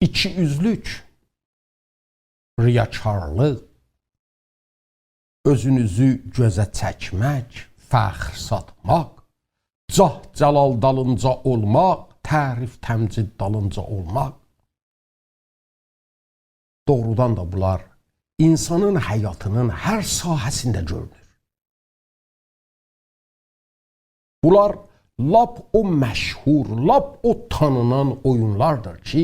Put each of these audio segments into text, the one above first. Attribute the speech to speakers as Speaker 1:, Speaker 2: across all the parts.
Speaker 1: İkiüzlük, riyakarlıq, özünüzü gözə çəkmək, fəxr satmaq, cah cəlal dalınca olmaq, tərif təmcid dalınca olmaq. Doğrudan da bunlar insanın həyatının hər sahəsində görünür. Bunlar lap o məşhur, lap o tanınan oyunlardır ki,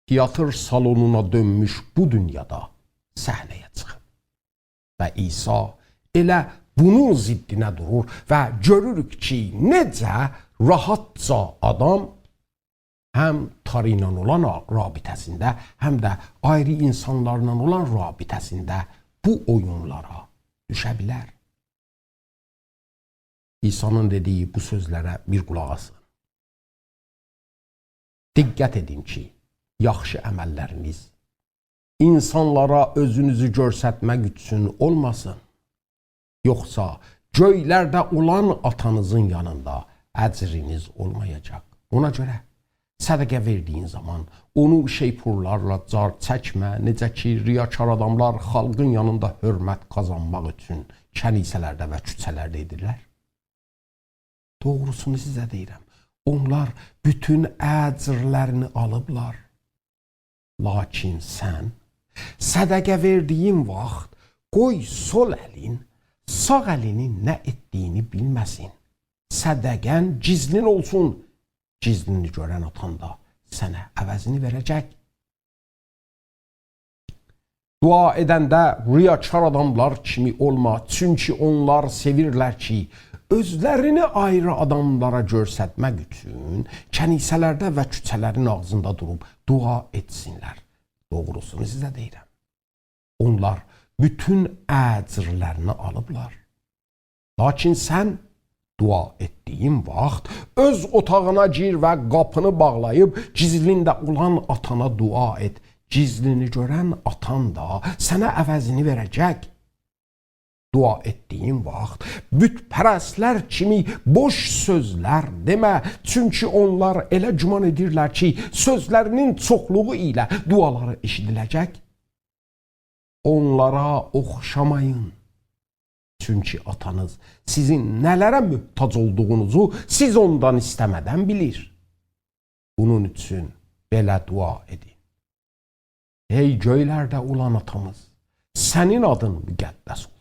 Speaker 1: tiyatr salonuna dönmüş bu dünyada səhnəyə çıxıb. Və İsa elə bunun ziddinə durur və görürük ki, necə rahatca adam həm tarı ilə olan rabitəsində, həm də ayrı insanlarla olan rabitəsində bu oyunlara düşə bilər. İsa'nın dediyi bu sözlərə bir qulaq asın. Diqqət edin ki, yaxşı əməlləriniz insanlara özünüzü göstərmək üçün olmasın. Yoxsa göylərdə olan atanızın yanında əcriniz olmayacaq. Ona görə sədəqə verdiyin zaman onu şeypurlarla car çəkmə, necə ki, riyakar adamlar xalqın yanında hörmət qazanmaq üçün kənisələrdə və küçələrdə edirlər. Doğrusunu sizə deyirəm, onlar bütün əcrlərini alıblar. Lakin sən sədəqə verdiyin vaxt qoy sol əlin sağ əlinin nə etdiyini bilməsin. Sədəqən gizlin olsun. Gizlini görən atan da sənə əvəzini verəcək. Dua edəndə riyakar adamlar kimi olma. Çünki onlar sevirlər ki, özlərini ayrı adamlara göstərmək üçün kənisələrdə və küçələrin ağzında durub dua etsinlər. Doğrusunu sizə deyirəm. Onlar bütün əcrlərini alıblar. Lakin sən dua etdiyin vaxt öz otağına gir və qapını bağlayıb gizlində olan atana dua et. Gizlini görən atan da sənə əvəzini verəcək. Dua etdiyin vaxt bütpərəstlər kimi boş sözlər demə. Çünki onlar elə güman edirlər ki, sözlərinin çoxluğu ilə duaları eşidiləcək. Onlara oxşamayın. Çünki atanız sizin nələrə möhtac olduğunuzu siz ondan istəmədən bilir. Bunun üçün belə dua edin. Ey göylərdə olan atamız, sənin adın müqəddəs olsun.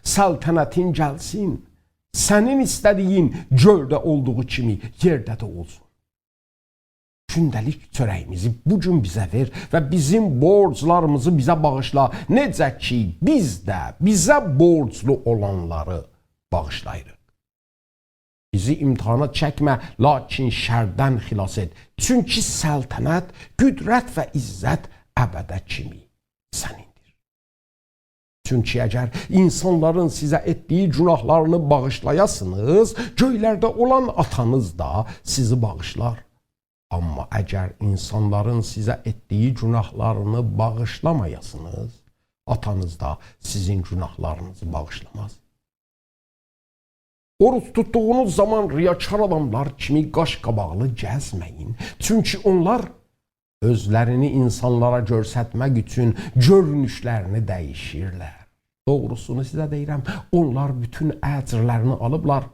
Speaker 1: Səltənətin gəlsin, sənin istədiyin göydə olduğu kimi yerdə də olsun. Gündəlik çörəyimizi bugün bizə ver və bizim borclarımızı bizə bağışla. Necə ki, biz də bizə borclu olanları bağışlayırıq. Bizi imtihana çəkmə, lakin şərdən xilas et. Çünki səltənət, qüdrət və izzət əbədə kimi sənindir. Çünki əgər insanların sizə etdiyi günahlarını bağışlayasınız, göylərdə olan atanız da sizi bağışlar. Amma əgər insanların sizə etdiyi günahlarını bağışlamayasınız, atanız da sizin günahlarınızı bağışlamaz. Oruç tutduğunuz zaman riyakar adamlar kimi qaş qabaqlı gəzməyin. Çünki onlar özlərini insanlara göstərmək üçün görünüşlərini dəyişirlər. Doğrusunu sizə deyirəm, onlar bütün əcrlərini alıblar.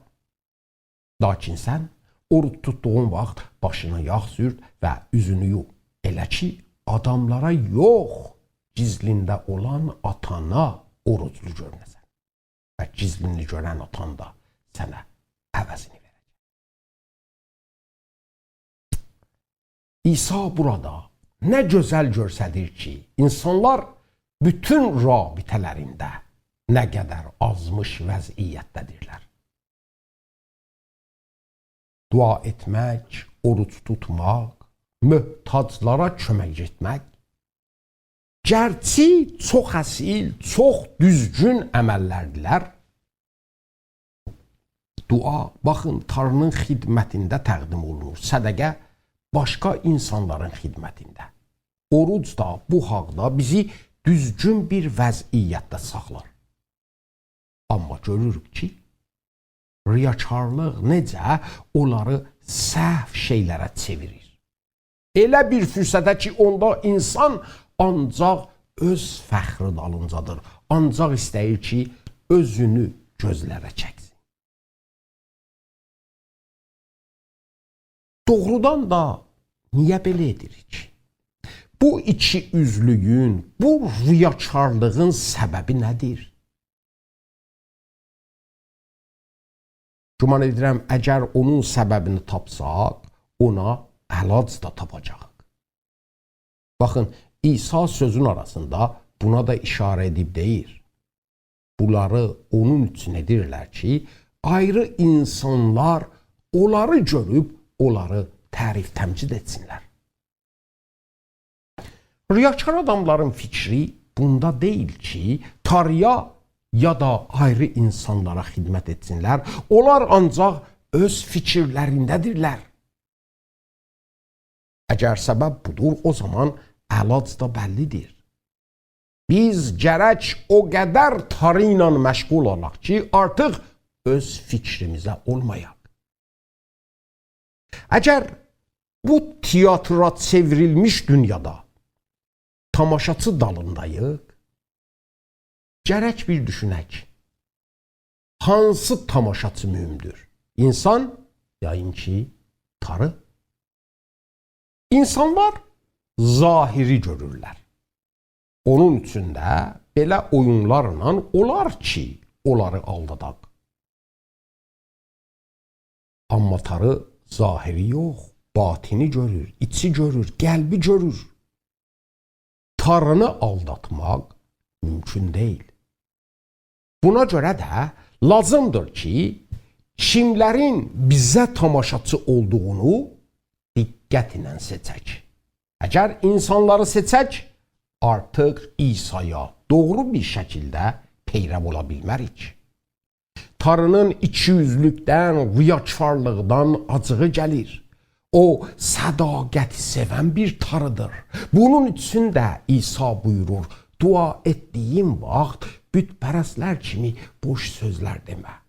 Speaker 1: Lakin sən oruç tutduğun vaxt başına yağ sürt və üzünü yu. Elə ki, adamlara yox, gizlində olan atana oruclu görünəsən. Və gizlini görən atan da sənə əvəzini verəcək. İsa burada nə gözəl göstərir ki, insanlar bütün rabitələrində nə qədər azmış vəziyyətdədirlər. Dua etmək, oruç tutmaq, möhtaclara kömək etmək, gərçi çox əsil, çox düzgün əməllərdilər. Dua, baxın, Tanrının xidmətində təqdim olunur. Sədəqə başqa insanların xidmətində. Oruc da bu haqda bizi düzgün bir vəziyyətdə saxlar. Amma görürük ki, riyakarlıq necə onları səhv şeylərə çevirir. Elə bir fürsətə ki, onda insan ancaq öz fəxri dalıncadır. Ancaq istəyir ki, özünü gözlərə çəksin. Doğrudan da niyə belə edirik? Bu iki üzlüyün, bu riyakarlığın səbəbi nədir? Güman edirəm, əgər onun səbəbini tapsaq, ona əlac da tapacaq. Baxın, İsa sözün arasında buna da işarə edib deyir. Bunları onun üçün edirlər ki, ayrı insanlar onları görüb, onları tərif təmcid etsinlər. Riyakar adamların fikri bunda deyil ki, Tanrıya ya da ayrı insanlara xidmət etsinlər. Onlar ancaq öz fikirlərindədirlər. Əgər səbəb budur, o zaman əlac da bəllidir. Biz gərək o qədər Tanrı ilə məşğul olaq ki, artıq öz fikrimizə olmayaq. Əgər bu teatra çevrilmiş dünyada tamaşaçı dalındayıq, gərək bir düşünək. Hansı tamaşaçı mühümdür? İnsan, yayın ki, Tanrı. İnsanlar zahiri görürlər. Onun üçün də belə oyunlarla olar ki, onları aldadaq. Amma Tanrı zahiri yox, batini görür, içi görür, qəlbi görür. Tanrını aldatmaq mümkün deyil. Buna görə də lazımdır ki, kimlərin bizə tamaşaçı olduğunu diqqətlə seçək. Əgər insanları seçək, artıq İsa'ya doğru bir şəkildə peyrəv ola bilmərik. Tanrının ikiyüzlükdən, riyakarlıqdan acığı gəlir. O, sədaqəti sevən bir Tanrıdır. Bunun üçün də İsa buyurur, dua etdiyim vaxt bütpərəstlər kimi boş sözlər demə.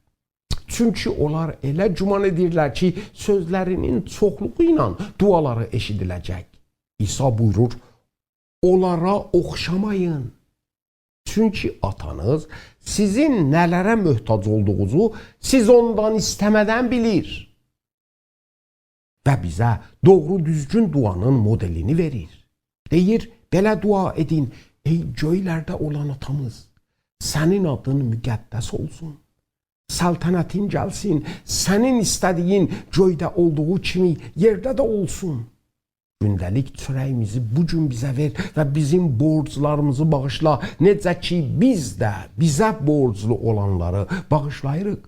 Speaker 1: Çünki onlar elə güman edirlər ki, sözlərinin çoxluğu ilə duaları eşidiləcək. İsa buyurur, onlara oxşamayın. Çünki atanız sizin nələrə möhtac olduğunuzu siz ondan istəmədən bilir. Və bizə doğru düzgün duanın modelini verir. Deyir, belə dua edin, ey göylərdə olan atamız, sənin adın müqəddəs olsun. Səltənətin gəlsin, sənin istədiyin göydə olduğu kimi yerdə də olsun. Gündəlik çörəyimizi bugün bizə ver və bizim borclarımızı bağışla, necə ki biz də bizə borclu olanları bağışlayırıq.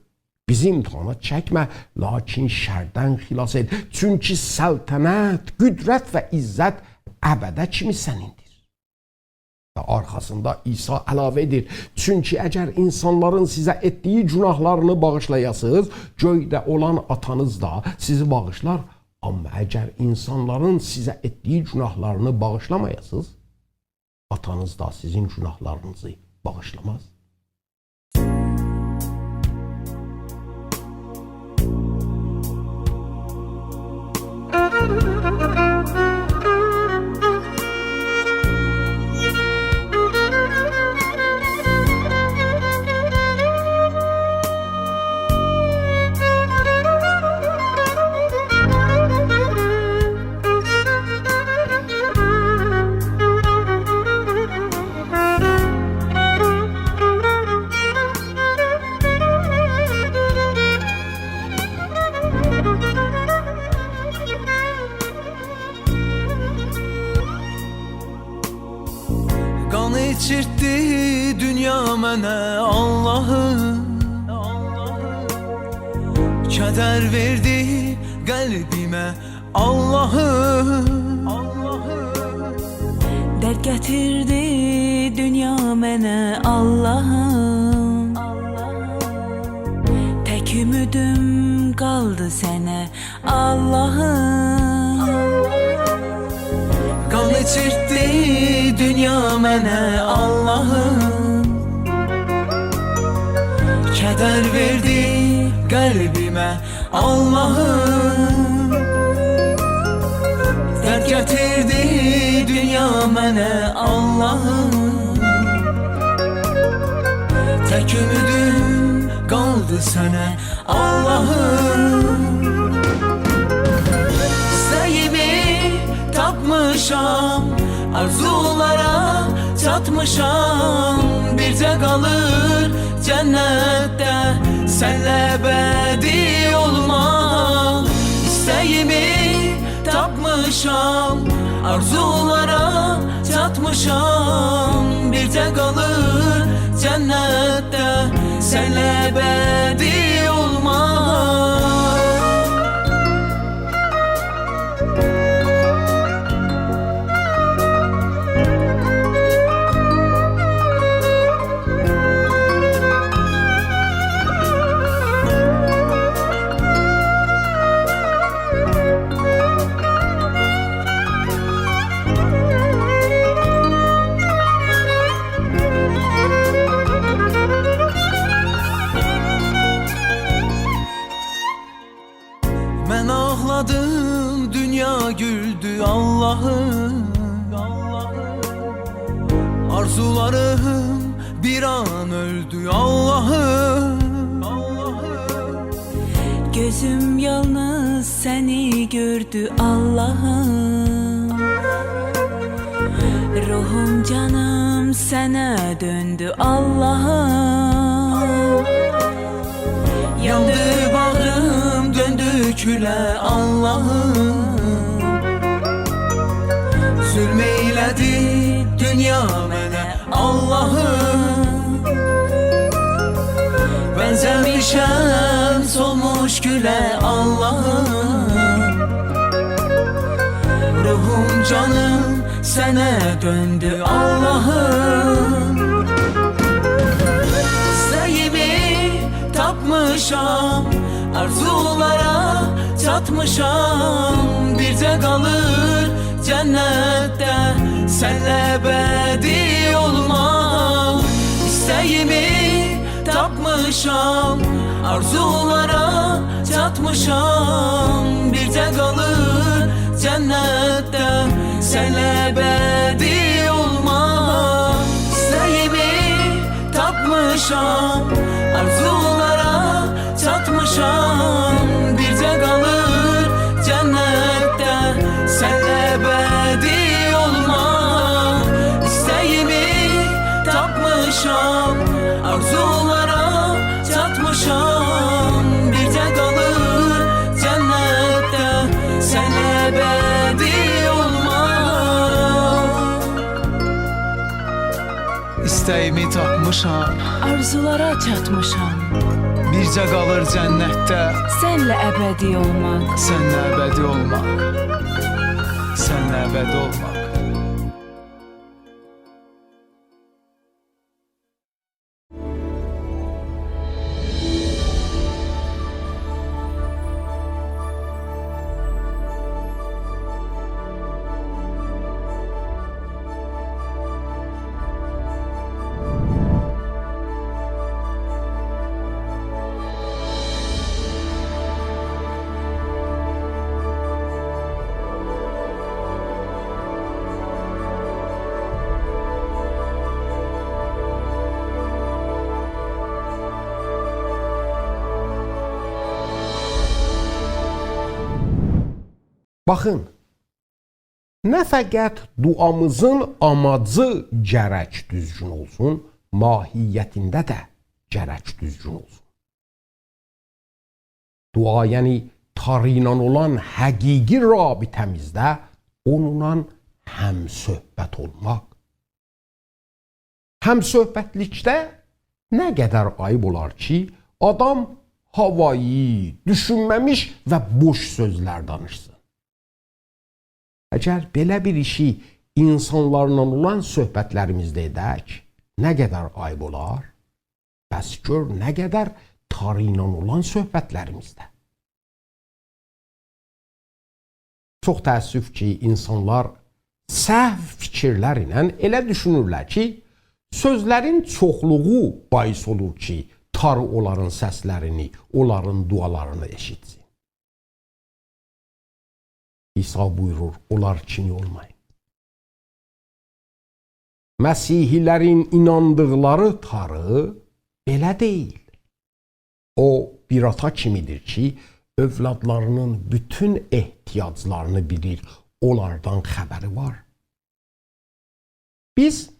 Speaker 1: Bizi imtihana çəkmə, lakin şərdən xilas et. Çünki səltənət, qüdrət və izzət əbədə kimi sənindir. Və arxasında İsa əlavə edir. Çünki əgər insanların sizə etdiyi günahlarını bağışlayasınız, göydə olan atanız da sizi bağışlar. Amma əgər insanların sizə etdiyi günahlarını bağışlamayasınız, atanız da sizin günahlarınızı bağışlamaz.
Speaker 2: Qan içirtdi dünya mənə Allahım, kədər verdi qəlbimə Allahım,
Speaker 3: dərd gətirdi dünya mənə Allahım, tək ümidim qaldı sənə Allahım.
Speaker 2: Qan içirtdi dünya mənə Allahım, kədər verdi qəlbimə Allahım, dərd Getirdi dünya mənə Allahım. Tek ümidim kaldı sənə Allahım. İstəyimi tapmışam, arzulara çatmışam. Bircə qalır cənnətdə sənlə əbədi olmaq. İstəyimi tapmışam, arzulara çatmışam. Bircə qalır cənnətdə sənlə əbədi olmaq. Mən ağladım, dünya güldü Allahım. Arzularım bir an öldü Allahım.
Speaker 3: Gözüm yalnız seni gördü Allah'ım. Ruhum canım sana döndü Allah'ım.
Speaker 2: Yandı bağrım, döndü küle Allahım. Zulmeyledi dünya mənə Allahım. Benzemişəm solmuş güle Allahım. Ruhum canım sənə döndü Allahım. İstəyimi tapmışam, arzulara çatmışam. Bircə qalır cənnətdə sənlə əbədi olmaq. İstəyimi tapmışam, arzulara çatmışam. Bircə qalır cənnətdə sənlə əbədi olmaq. İstəyimi tapmışam, arzulara çatmışam. Bircə qalır cənnətdə sənlə əbədi olmaq. İstəyimi tapmışam, arzulara çatmışam. Bircə qalır cənnətdə sənlə əbədi olmaq.
Speaker 4: İstəyimi tapmışam,
Speaker 3: Arzulara çatmışam.
Speaker 4: bircə qalır cənnətdə
Speaker 3: Senle ebedi olmak.
Speaker 4: sənlə əbədi olmaq. Sənlə əbədi olmaq.
Speaker 1: Baxın, nə fəqət duamızın amacı gərək düzgün olsun, mahiyyətində də gərək düzgün olsun. Dua, yəni Tanrı ilə olan həqiqi rabitəmizdə onunla həmsöhbət olmaq. Həmsöhbətlikdə nə qədər ayıb olar ki, adam havayı, düşünməmiş və boş sözlər danışsın. Əgər belə bir işi insanlarla olan söhbətlərimizdə edək, nə qədər ayıb olar? Bəs gör nə qədər Tanrı ilə olan söhbətlərimizdə. Çox təəssüf ki, insanlar səhv fikirlər ilə elə düşünürlər ki, sözlərin çoxluğu bais olur ki, Tanrı onların səslərini, onların dualarını eşitsin. İsa buyurur, onlar kimi olmayın. Məsihilərin inandıqları tarı belə deyil. O bir ata kimidir ki, övladlarının bütün ehtiyaclarını bilir, onlardan xəbəri var. Biz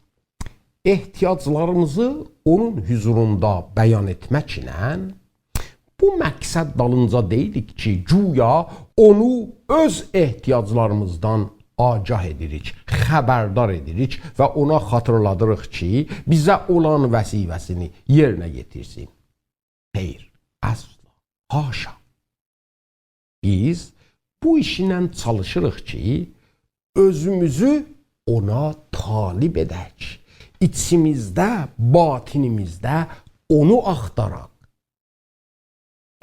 Speaker 1: ehtiyaclarımızı onun huzurunda bəyan etməklə bu məqsəd dalınca deyilik ki, güya onu öz ehtiyaclarımızdan agah edirik, xəbərdar edirik və ona xatırladırıq ki, bizə olan vəzifəsini yerinə yetirsin. Xeyr, əsla, haşa. Biz bu işlə çalışırıq ki, özümüzü ona talib edək. İçimizdə, batinimizdə onu axtaraq.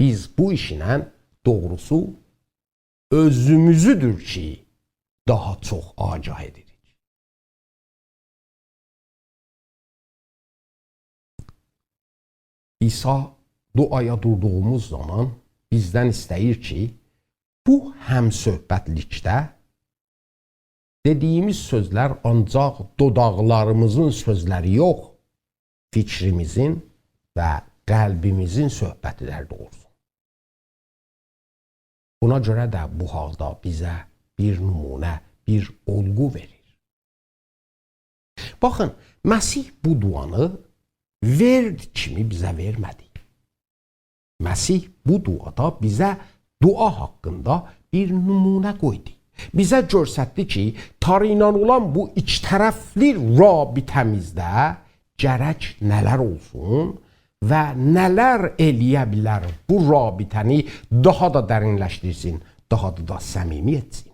Speaker 1: Biz bu işlə doğrusu özümüzüdür ki, daha çox agah edirik. İsa duaya durduğumuz zaman bizdən istəyir ki, bu həmsöhbətlikdə dediyimiz sözlər ancaq dodaqlarımızın sözləri yox, fikrimizin və qəlbimizin söhbətidir doğrusu. Buna görə də bu halda bizə bir nümunə, bir olğu verir. Baxın, Məsih bu duanı verd kimi bizə vermədi. Məsih bu duada bizə dua haqqında bir nümunə qoydu. Bizə göstərdi ki, tarı ilə olan bu ikitərəfli rabitəmizdə gərək nələr olsun və nələr eləyə bilər bu rabitəni daha da dərinləşdirsin, daha da səmimi etsin.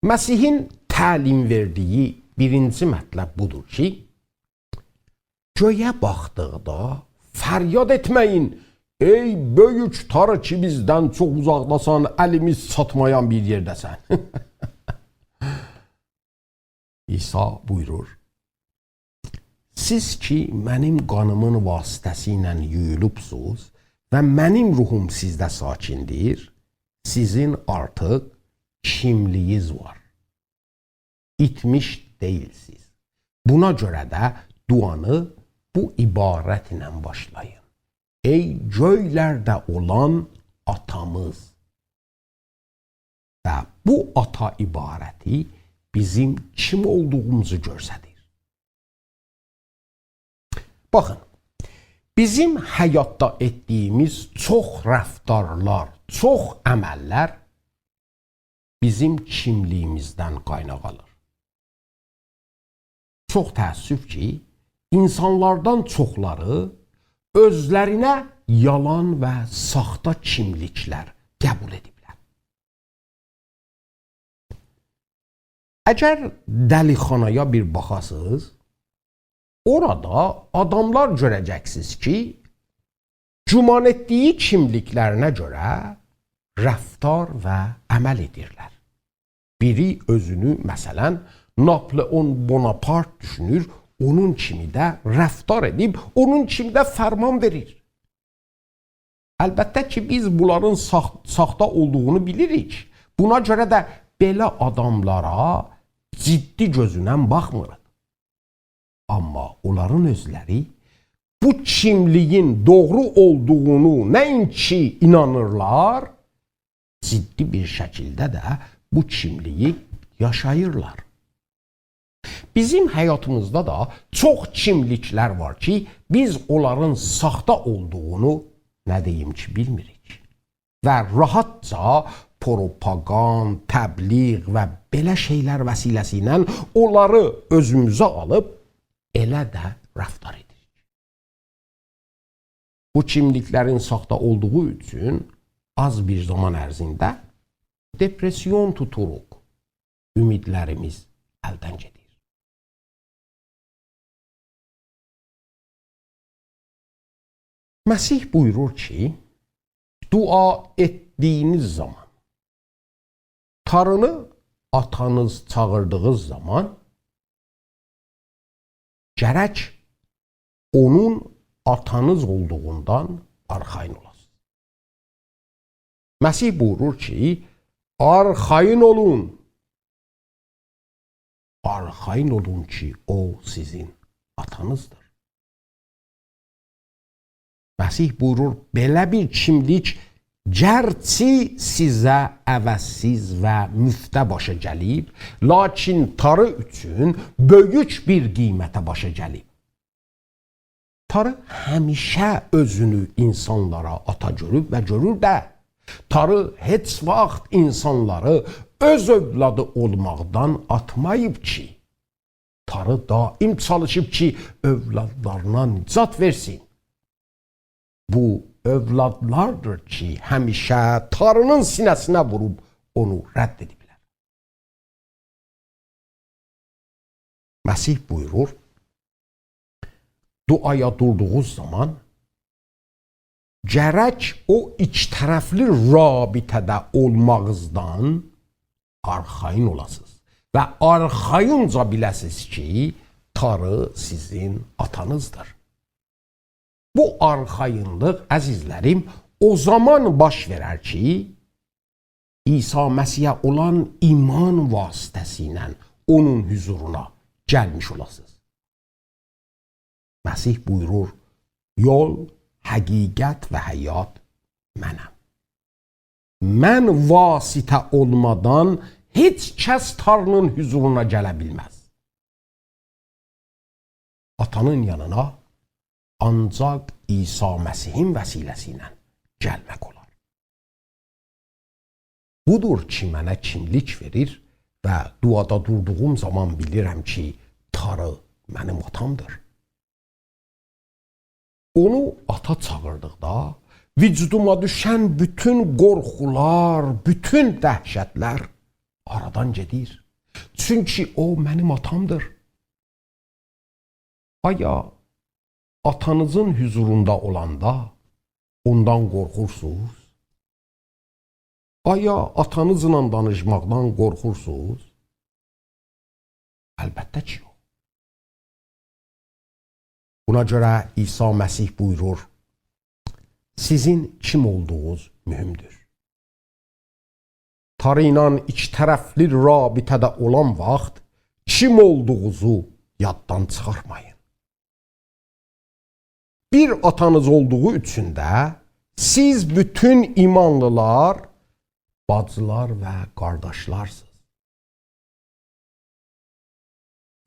Speaker 1: Məsihin təlim verdiyi birinci mətləb budur ki, göyə baxdıqda fəryad etməyin, ey böyük tarı ki bizdən çox uzaqdasan, əlimiz çatmayan bir yerdəsən. İsa buyurur, siz ki mənim qanımın vasitəsilə yuyulubsuz və mənim ruhum sizdə sakindir, sizin artıq kimliyiz var. İtmiş deyilsiz. Buna görə də duanı bu ibarət ilə başlayın. Ey göylərdə olan atamız. Və bu ata ibarəti bizim kim olduğumuzu göstərir. Baxın, bizim həyatda etdiyimiz çox rəftarlar, çox əməllər bizim kimliyimizdən qaynaq alır. Çox təəssüf ki, insanlardan çoxları özlərinə yalan və saxta kimliklər qəbul ediblər. Əgər dəlixanaya bir baxasınız, orada adamlar görəcəksiniz ki, güman etdiyi kimliklərinə görə rəftar və əməl edirlər. Biri özünü, məsələn, Napoleon Bonaparte düşünür, onun kimi də rəftar edib, onun kimi də fərman verir. Əlbəttə ki, biz bunların saxta olduğunu bilirik. Buna görə də belə adamlara ciddi gözünə baxmırıq. Amma onların özləri bu kimliyin doğru olduğunu nəinki inanırlar, ciddi bir şəkildə də bu kimliyi yaşayırlar. Bizim həyatımızda da çox kimliklər var ki, biz onların saxta olduğunu nə deyim ki bilmirik. Və rahatca propagand, təbliğ və belə şeylər vəsiləsi onları özümüzə alıb elə də rəftar edirik. Bu kimliklərin saxta olduğu üçün az bir zaman ərzində depresyon tuturuq, ümidlərimiz əldən gedir. Məsih buyurur ki, dua etdiyiniz zaman, tarını atanız çağırdığınız zaman, gərək onun atanız olduğundan arxayın olasınız. Məsih buyurur ki, arxayın olun. Arxayın olun ki o sizin atanızdır. Məsih buyurur, belə bir kimlik gərçi sizə əvəzsiz və müftə başa gəlib, lakin tarı üçün böyük bir qiymətə başa gəlib. Tarı həmişə özünü insanlara ata görüb və görür də, tarı heç vaxt insanları öz övladı olmaqdan atmayıb ki, tarı daim çalışıb ki, övladlarına nicat versin. Bu övladlardır ki, həmişə tarının sinəsinə vurub onu rədd ediblər. Məsih buyurur, duaya durduğunuz zaman gərək o iki tərəfli rabitədə olmağınızdan arxayın olasınız və arxayınca biləsiniz ki, tarı sizin atanızdır. Bu arxayınlıq, əzizlərim, o zaman baş verər ki, İsa Məsihə olan iman vasitəsilə onun huzuruna gəlmiş olasınız. Məsih buyurur, yol, həqiqət və həyat mənəm. Mən vasitə olmadan heç kəs Tanrının huzuruna gələ bilməz. Atanın yanına ancaq İsa Məsihin vəsiləsi ilə gəlmək olar. Budur ki, mənə kimlik verir və duada durduğum zaman bilirəm ki, Tanrı mənim atamdır. Onu ata çağırdıqda, vücuduma düşən bütün qorxular, bütün dəhşətlər aradan gedir. Çünki o mənim atamdır. Aya, atanızın huzurunda olanda ondan qorxursunuz? Aya, atanızla danışmaqdan qorxursunuz? Əlbəttə ki, yox. Buna görə İsa Məsih buyurur, sizin kim olduğunuz mühümdür. Tanrı ilə iki tərəfli rabitədə olan vaxt kim olduğunuzu yaddan çıxarmayın. Bir atanız olduğu üçün də siz bütün imanlılar, bacılar və qardaşlarsınız.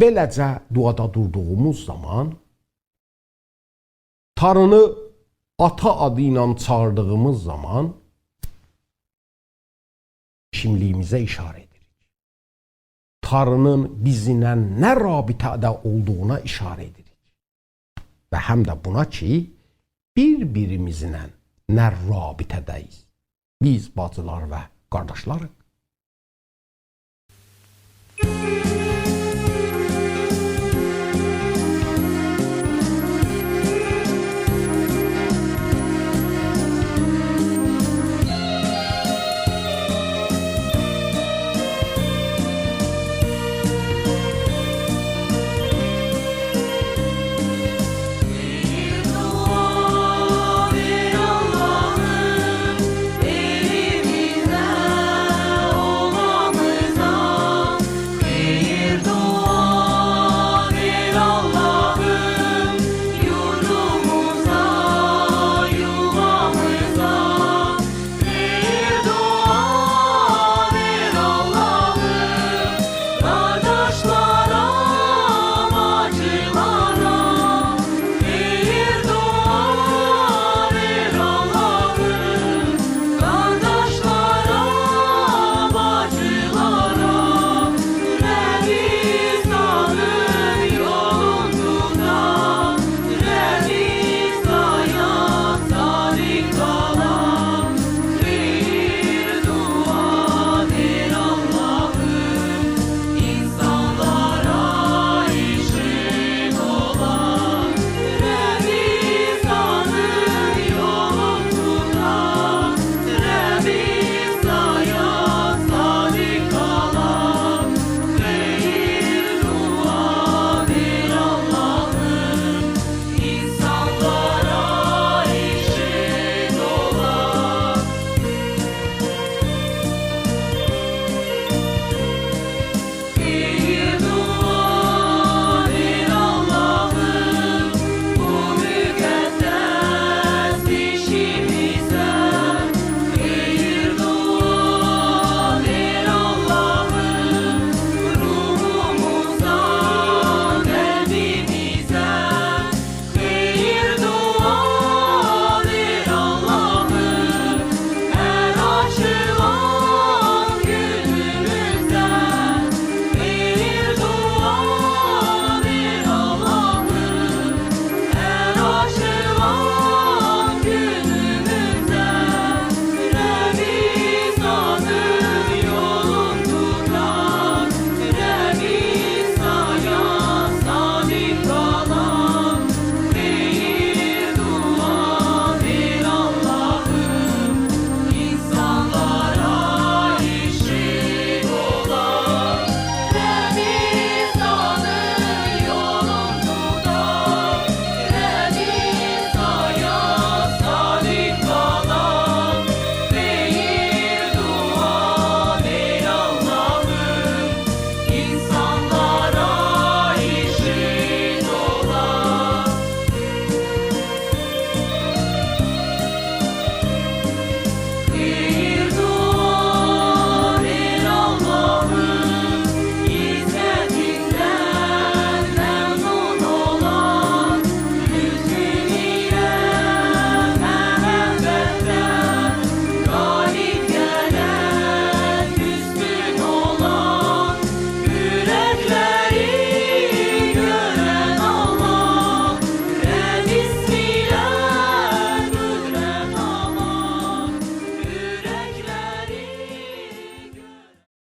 Speaker 1: Beləcə duada durduğumuz zaman Tanrını ata adı ilə çağırdığımız zaman kimliyimizə işarə edirik. Tanrının bizimlə nə rabitədə olduğuna işarə edirik. Və həm də buna ki, bir-birimizlə nə rabitədəyiz. Biz bacılar və qardaşlarıq.